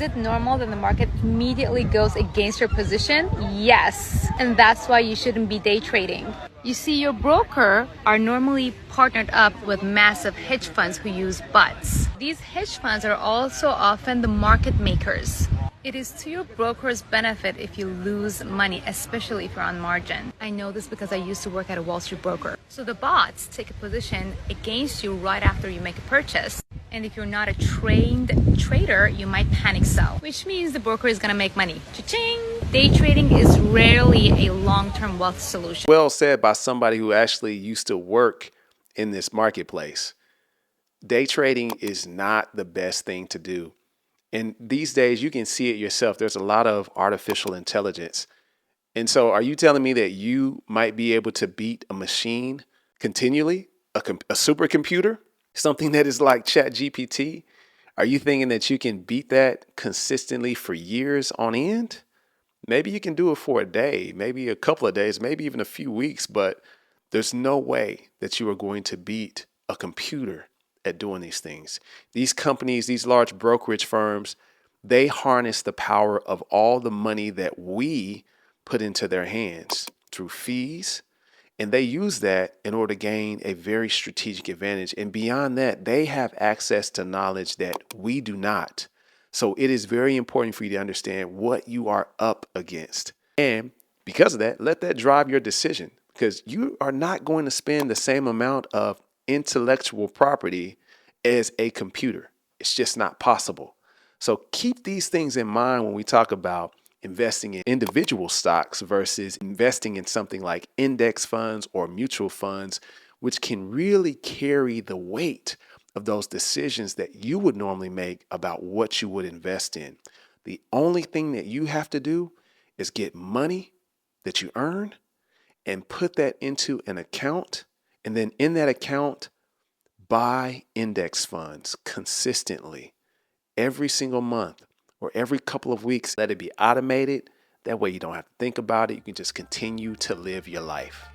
Is it normal that the market immediately goes against your position? Yes. And that's why you shouldn't be day trading. You see, your broker are normally partnered up with massive hedge funds who use bots. These hedge funds are also often the market makers. It is to your broker's benefit if you lose money, especially if you're on margin. I know this because I used to work at a Wall Street broker. So the bots take a position against you right after you make a purchase. And if you're not a trained trader, you might panic sell, which means the broker is going to make money. Cha-ching! Day trading is rarely a long-term wealth solution. Well said by somebody who actually used to work in this marketplace. Day trading is not the best thing to do. And these days, you can see it yourself. There's a lot of artificial intelligence. And so are you telling me that you might be able to beat a machine continually, a supercomputer, something that is like ChatGPT? Are you thinking that you can beat that consistently for years on end? Maybe you can do it for a day, maybe a couple of days, maybe even a few weeks, but there's no way that you are going to beat a computer at doing these things. These companies, these large brokerage firms, they harness the power of all the money that we put into their hands through fees. And they use that in order to gain a very strategic advantage. And beyond that, they have access to knowledge that we do not. So it is very important for you to understand what you are up against. And because of that, let that drive your decision, because you are not going to spend the same amount of intellectual property as a computer. It's just not possible. So keep these things in mind when we talk about investing in individual stocks versus investing in something like index funds or mutual funds, which can really carry the weight of those decisions that you would normally make about what you would invest in. The only thing that you have to do is get money that you earn and put that into an account. And then in that account, buy index funds consistently every single month or every couple of weeks. Let it be automated. That way you don't have to think about it. You can just continue to live your life.